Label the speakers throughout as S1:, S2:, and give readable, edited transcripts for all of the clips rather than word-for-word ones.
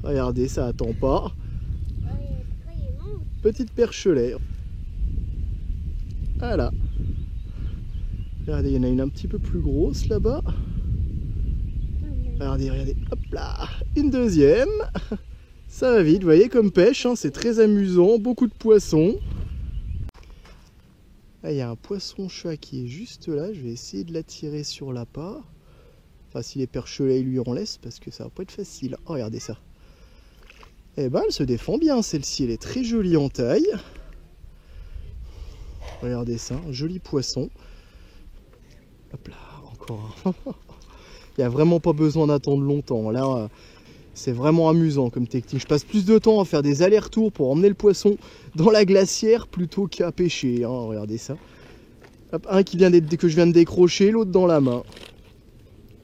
S1: regardez, ça attend pas. Petite perchelet. Voilà. Regardez, il y en a une un petit peu plus grosse là-bas. Regardez, regardez. Hop là. Une deuxième. Ça va vite, vous voyez, comme pêche, hein, c'est très amusant. Beaucoup de poissons. Là, il y a un poisson-chat qui est juste là. Je vais essayer de l'attirer sur l'appât. Enfin, si les perchelets lui en laissent, parce que ça va pas être facile. Oh, regardez ça. Eh ben, elle se défend bien, celle-ci. Elle est très jolie en taille. Regardez ça, un joli poisson. Hop là, encore un. Il n'y a vraiment pas besoin d'attendre longtemps. Là, c'est vraiment amusant comme technique. Je passe plus de temps à faire des allers-retours pour emmener le poisson dans la glacière plutôt qu'à pêcher. Hein. Regardez ça. Hop, un que je viens de décrocher, l'autre dans la main.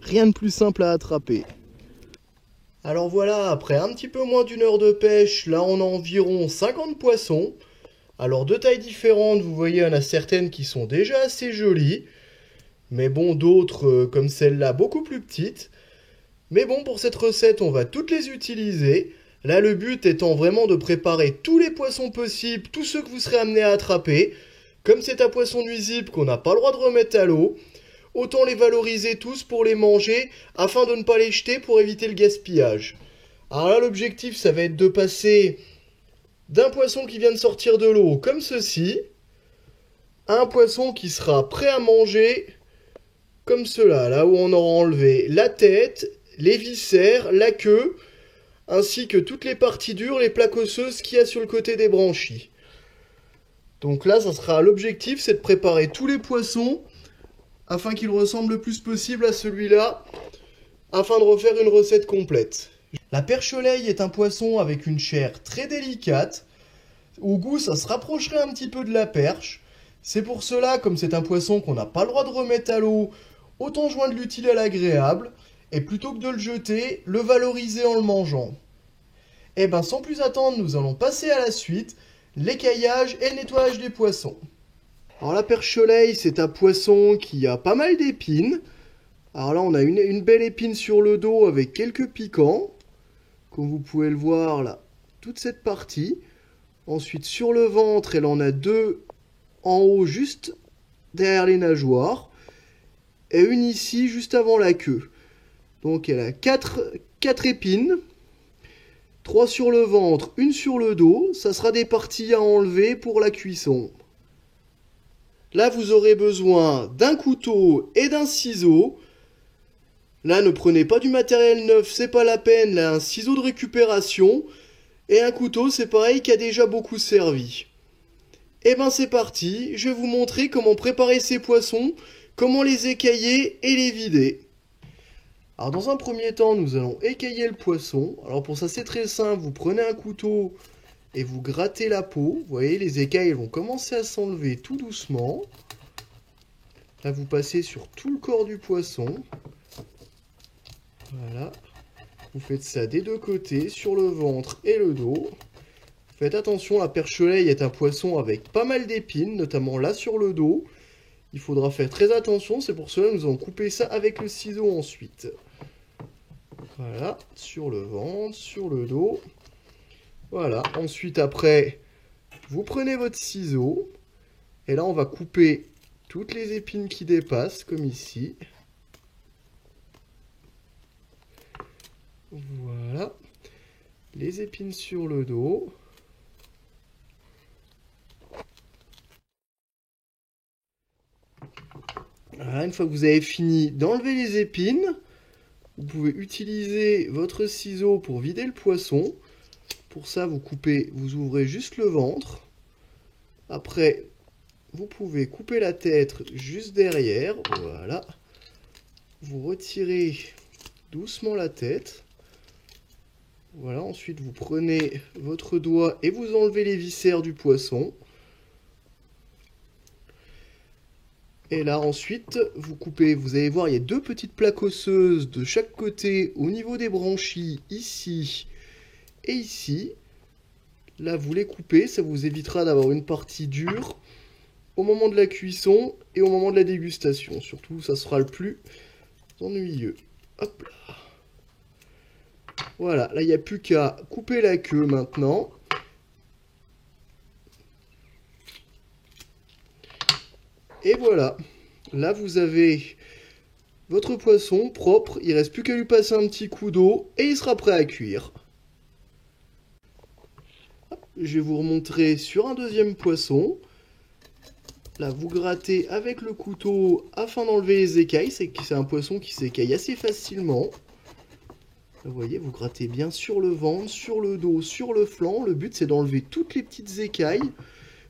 S1: Rien de plus simple à attraper. Alors voilà, après un petit peu moins d'une heure de pêche, là on a environ 50 poissons. Alors de tailles différentes, vous voyez, il y en a certaines qui sont déjà assez jolies. Mais bon, d'autres, comme celle-là, beaucoup plus petites. Mais bon, pour cette recette, on va toutes les utiliser. Là, le but étant vraiment de préparer tous les poissons possibles, tous ceux que vous serez amenés à attraper. Comme c'est un poisson nuisible qu'on n'a pas le droit de remettre à l'eau, autant les valoriser tous pour les manger, afin de ne pas les jeter pour éviter le gaspillage. Alors là, l'objectif, ça va être de passer d'un poisson qui vient de sortir de l'eau, comme ceci, à un poisson qui sera prêt à manger, comme cela, là où on aura enlevé la tête, les viscères, la queue, ainsi que toutes les parties dures, les plaques osseuses qu'il y a sur le côté des branchies. Donc là, ça sera l'objectif, c'est de préparer tous les poissons, afin qu'ils ressemblent le plus possible à celui-là, afin de refaire une recette complète. La perche-laye est un poisson avec une chair très délicate. Au goût, ça se rapprocherait un petit peu de la perche. C'est pour cela, comme c'est un poisson qu'on n'a pas le droit de remettre à l'eau, autant joindre l'utile à l'agréable, et plutôt que de le jeter, le valoriser en le mangeant. Et ben sans plus attendre, nous allons passer à la suite, l'écaillage et le nettoyage des poissons. Alors la perche-laye, c'est un poisson qui a pas mal d'épines. Alors là, on a une belle épine sur le dos avec quelques piquants. Comme vous pouvez le voir là, toute cette partie. Ensuite, sur le ventre, elle en a deux en haut, juste derrière les nageoires. Et une ici, juste avant la queue. Donc elle a 4 épines. 3 sur le ventre, une sur le dos. Ça sera des parties à enlever pour la cuisson. Là, vous aurez besoin d'un couteau et d'un ciseau. Là, ne prenez pas du matériel neuf, c'est pas la peine. Là, un ciseau de récupération et un couteau, c'est pareil, qui a déjà beaucoup servi. Et ben c'est parti, je vais vous montrer comment préparer ces poissons, comment les écailler et les vider. Alors dans un premier temps, nous allons écailler le poisson. Alors pour ça, c'est très simple, vous prenez un couteau et vous grattez la peau. Vous voyez, les écailles vont commencer à s'enlever tout doucement. Là, vous passez sur tout le corps du poisson. Voilà. Vous faites ça des deux côtés, sur le ventre et le dos. Faites attention, la perche-laye est un poisson avec pas mal d'épines, notamment là sur le dos. Il faudra faire très attention, c'est pour cela que nous allons couper ça avec le ciseau ensuite. Voilà, sur le ventre, sur le dos. Voilà, ensuite après, vous prenez votre ciseau. Et là, on va couper toutes les épines qui dépassent, comme ici. Voilà, les épines sur le dos. Voilà, une fois que vous avez fini d'enlever les épines, vous pouvez utiliser votre ciseau pour vider le poisson. Pour ça, vous ouvrez juste le ventre. Après, vous pouvez couper la tête juste derrière. Voilà. Vous retirez doucement la tête. Voilà, ensuite vous prenez votre doigt et vous enlevez les viscères du poisson. Et là ensuite, vous coupez, vous allez voir, il y a deux petites plaques osseuses de chaque côté au niveau des branchies, ici et ici. Là, vous les coupez, ça vous évitera d'avoir une partie dure au moment de la cuisson et au moment de la dégustation. Surtout, ça sera le plus ennuyeux. Hop là. Voilà, là il n'y a plus qu'à couper la queue maintenant. Et voilà, là vous avez votre poisson propre, il ne reste plus qu'à lui passer un petit coup d'eau et il sera prêt à cuire. Je vais vous remontrer sur un deuxième poisson. Là, vous grattez avec le couteau afin d'enlever les écailles. C'est un poisson qui s'écaille assez facilement. Vous voyez, vous grattez bien sur le ventre, sur le dos, sur le flanc. Le but, c'est d'enlever toutes les petites écailles.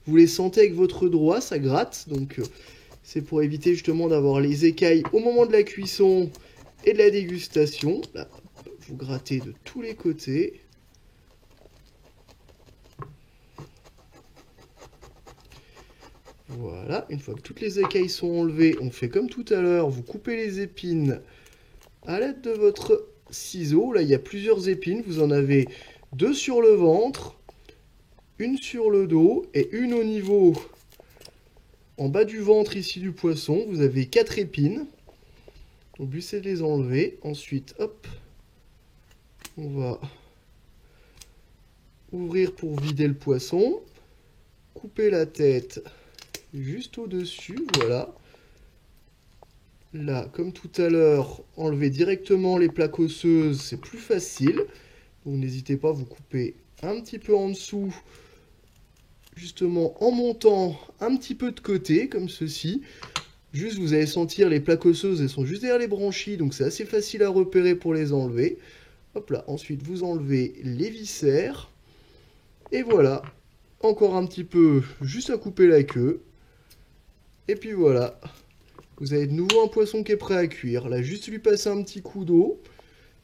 S1: Vous les sentez avec votre doigt, ça gratte. Donc, c'est pour éviter justement d'avoir les écailles au moment de la cuisson et de la dégustation. Là, vous grattez de tous les côtés. Voilà, une fois que toutes les écailles sont enlevées, on fait comme tout à l'heure, vous coupez les épines à l'aide de votre ciseau. Là, il y a plusieurs épines, vous en avez 2 sur le ventre, une sur le dos et une au niveau en bas du ventre ici du poisson. Vous avez 4 épines. Le but c'est de les enlever. Ensuite, hop, on va ouvrir pour vider le poisson, couper la tête juste au-dessus, voilà. Là, comme tout à l'heure, enlever directement les plaques osseuses, c'est plus facile. Donc n'hésitez pas à vous couper un petit peu en dessous, justement en montant un petit peu de côté, comme ceci. Juste, vous allez sentir les plaques osseuses, elles sont juste derrière les branchies, donc c'est assez facile à repérer pour les enlever. Hop là, ensuite vous enlevez les viscères. Et voilà, encore un petit peu, juste à couper la queue. Et puis voilà, vous avez de nouveau un poisson qui est prêt à cuire. Là, juste lui passer un petit coup d'eau.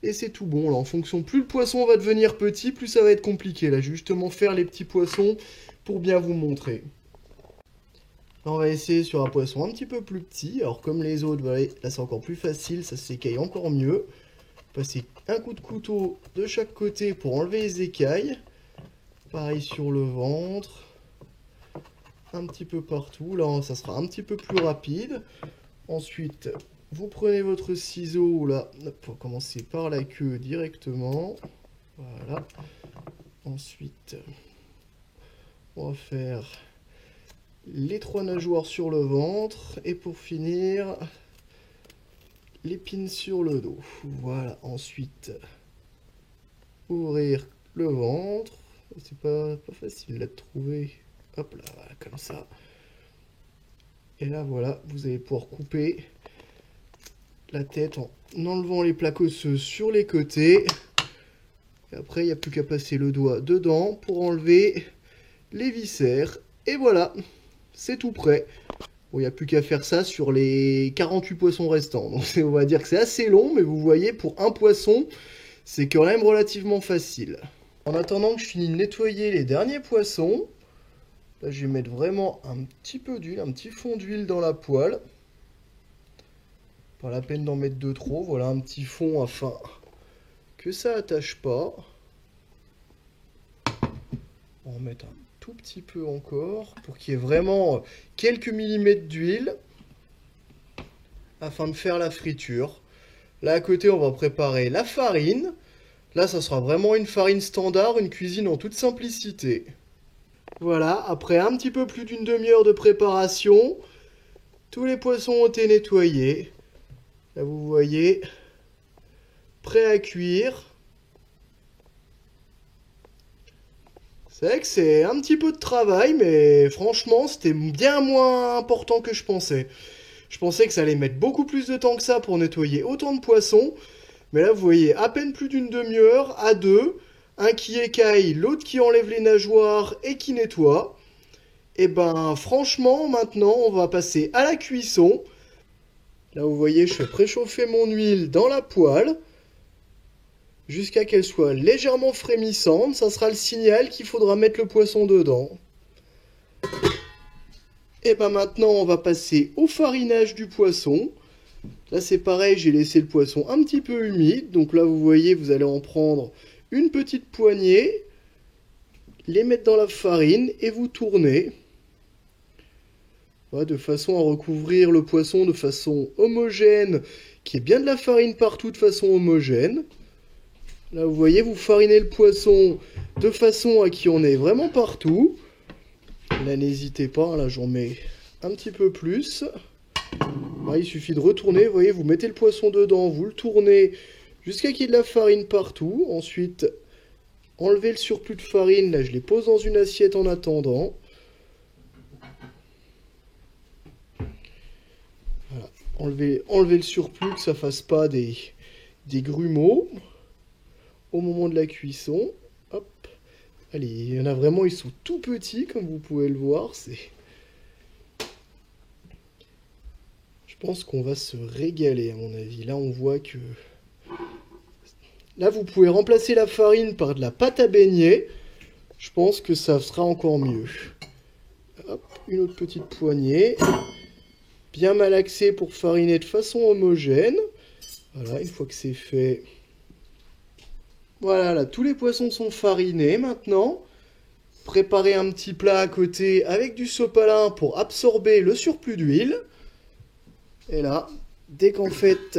S1: Et c'est tout bon. Là, en fonction, plus le poisson va devenir petit, plus ça va être compliqué. Là, je vais justement faire les petits poissons pour bien vous montrer. Là, on va essayer sur un poisson un petit peu plus petit. Alors, comme les autres, vous voyez, là, c'est encore plus facile. Ça s'écaille encore mieux. Passer un coup de couteau de chaque côté pour enlever les écailles. Pareil sur le ventre. Un petit peu partout. Là, ça sera un petit peu plus rapide. Ensuite, vous prenez votre ciseau, là, pour commencer par la queue directement. Voilà. Ensuite, on va faire les 3 nageoires sur le ventre. Et pour finir, l'épine sur le dos. Voilà. Ensuite, ouvrir le ventre. C'est pas facile là de trouver. Hop là, voilà, comme ça. Et là, voilà, vous allez pouvoir couper la tête en enlevant les plaques osseuses sur les côtés. Et après, il n'y a plus qu'à passer le doigt dedans pour enlever les viscères. Et voilà, c'est tout prêt. Bon, il n'y a plus qu'à faire ça sur les 48 poissons restants. Donc, on va dire que c'est assez long, mais vous voyez, pour un poisson, c'est quand même relativement facile. En attendant que je finis de nettoyer les derniers poissons, là, je vais mettre vraiment un petit peu d'huile, un petit fond d'huile dans la poêle. Pas la peine d'en mettre de trop. Voilà un petit fond afin que ça attache pas. On va en mettre un tout petit peu encore pour qu'il y ait vraiment quelques millimètres d'huile afin de faire la friture. Là à côté, on va préparer la farine. Là, ça sera vraiment une farine standard, une cuisine en toute simplicité. Voilà, après un petit peu plus d'une demi-heure de préparation, tous les poissons ont été nettoyés. Là, vous voyez, prêt à cuire. C'est vrai que c'est un petit peu de travail, mais franchement, c'était bien moins important que je pensais. Je pensais que ça allait mettre beaucoup plus de temps que ça pour nettoyer autant de poissons. Mais là, vous voyez, à peine plus d'une demi-heure, à deux. Un qui écaille, l'autre qui enlève les nageoires et qui nettoie. Et ben, franchement, maintenant, on va passer à la cuisson. Là, vous voyez, je fais préchauffer mon huile dans la poêle jusqu'à qu'elle soit légèrement frémissante. Ça sera le signal qu'il faudra mettre le poisson dedans. Et ben maintenant, on va passer au farinage du poisson. Là, c'est pareil, j'ai laissé le poisson un petit peu humide. Donc là, vous voyez, vous allez en prendre une petite poignée, les mettre dans la farine et vous tournez. Voilà, de façon à recouvrir le poisson de façon homogène, qu'il y ait bien de la farine partout de façon homogène. Là, vous voyez, vous farinez le poisson de façon à qu'il y en ait vraiment partout. Là, n'hésitez pas, là, j'en mets un petit peu plus. Là, il suffit de retourner, vous voyez, vous mettez le poisson dedans, vous le tournez jusqu'à qu'il y ait de la farine partout. Ensuite, enlevez le surplus de farine, là, je les pose dans une assiette en attendant. Voilà. Enlevez le surplus, que ça ne fasse pas des grumeaux au moment de la cuisson. Hop. Allez, il y en a vraiment, ils sont tout petits, comme vous pouvez le voir. Je pense qu'on va se régaler, à mon avis. Là, on voit que... Là, vous pouvez remplacer la farine par de la pâte à beignet. Je pense que ça sera encore mieux. Hop, une autre petite poignée. Bien malaxé pour fariner de façon homogène. Voilà, une fois que c'est fait... Voilà, là, tous les poissons sont farinés maintenant. Préparez un petit plat à côté avec du sopalin pour absorber le surplus d'huile. Et là, dès qu'en fait,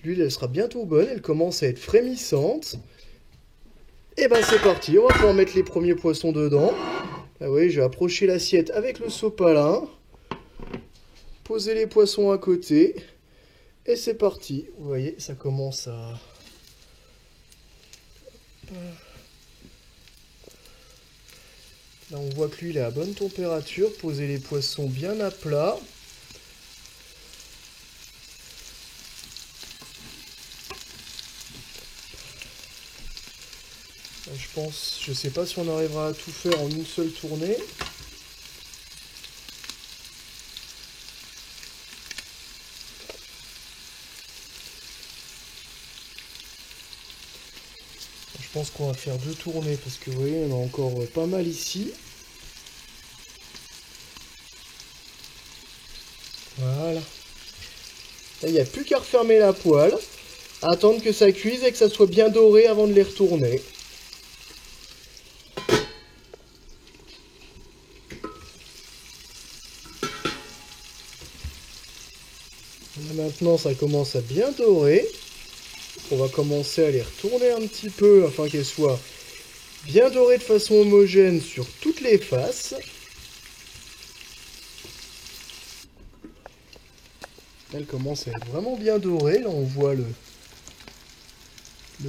S1: l'huile elle sera bientôt bonne, elle commence à être frémissante. Et ben c'est parti, on va pouvoir mettre les premiers poissons dedans. Là, oui, je vais approcher l'assiette avec le sopalin. Poser les poissons à côté. Et c'est parti. Vous voyez, ça commence à... Là, on voit que l'huile est à bonne température. Posez les poissons bien à plat. Là, je sais pas si on arrivera à tout faire en une seule tournée. Je pense qu'on va faire 2 tournées parce que vous voyez, on a encore pas mal ici. Voilà. Là, il n'y a plus qu'à refermer la poêle, attendre que ça cuise et que ça soit bien doré avant de les retourner. Là, maintenant, ça commence à bien dorer. On va commencer à les retourner un petit peu afin qu'elles soient bien dorées de façon homogène sur toutes les faces. Elle commence à être vraiment bien dorée. Là, on voit le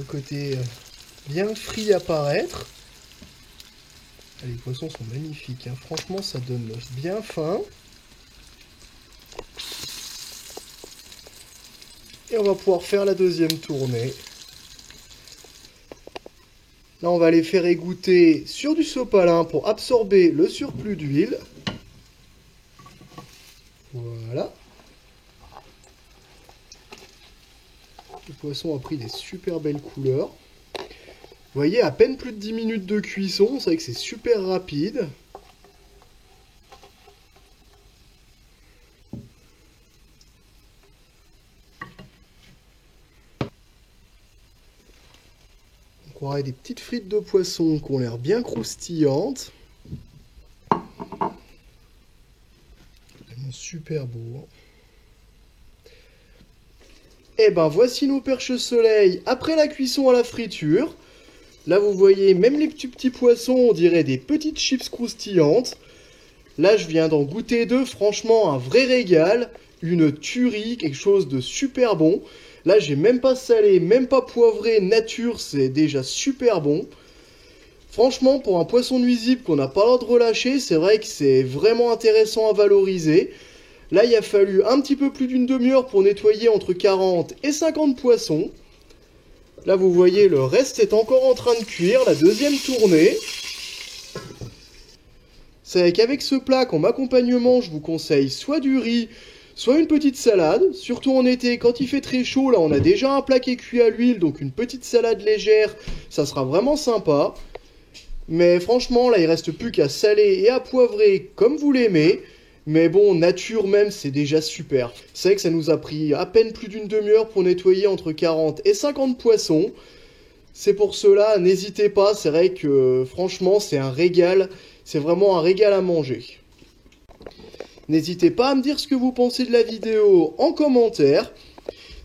S1: côté bien frit apparaître. Ah, les poissons sont magnifiques, hein. Franchement, ça donne bien faim. Et on va pouvoir faire la deuxième tournée. Là, on va les faire égoutter sur du sopalin pour absorber le surplus d'huile. Voilà. Le poisson a pris des super belles couleurs. Vous voyez, à peine plus de 10 minutes de cuisson, c'est vrai que c'est super rapide. Donc on aura des petites frites de poisson qui ont l'air bien croustillantes. Vraiment super beau. Et ben voici nos perches soleil après la cuisson à la friture. Là, vous voyez, même les petits poissons, on dirait des petites chips croustillantes. Là, je viens d'en goûter 2. Franchement, un vrai régal. Une tuerie, quelque chose de super bon. Là, j'ai même pas salé, même pas poivré. Nature, c'est déjà super bon. Franchement, pour un poisson nuisible qu'on n'a pas l'air de relâcher, c'est vrai que c'est vraiment intéressant à valoriser. Là, il a fallu un petit peu plus d'une demi-heure pour nettoyer entre 40 et 50 poissons. Là, vous voyez, le reste est encore en train de cuire, la deuxième tournée. C'est qu'avec ce plat, comme accompagnement, je vous conseille soit du riz, soit une petite salade. Surtout en été, quand il fait très chaud, là, on a déjà un plat qui est cuit à l'huile, donc une petite salade légère, ça sera vraiment sympa. Mais franchement, là, il reste plus qu'à saler et à poivrer comme vous l'aimez. Mais bon, nature même, c'est déjà super. C'est vrai que ça nous a pris à peine plus d'une demi-heure pour nettoyer entre 40 et 50 poissons. C'est pour cela, n'hésitez pas, c'est vrai que franchement, c'est un régal. C'est vraiment un régal à manger. N'hésitez pas à me dire ce que vous pensez de la vidéo en commentaire.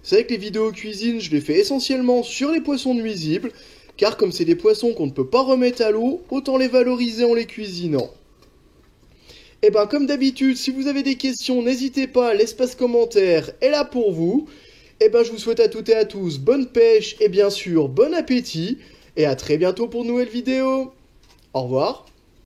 S1: C'est vrai que les vidéos cuisine, je les fais essentiellement sur les poissons nuisibles, car comme c'est des poissons qu'on ne peut pas remettre à l'eau, autant les valoriser en les cuisinant. Et ben comme d'habitude, si vous avez des questions, n'hésitez pas, l'espace commentaire est là pour vous. Et ben je vous souhaite à toutes et à tous bonne pêche et bien sûr bon appétit, et à très bientôt pour de nouvelles vidéos. Au revoir.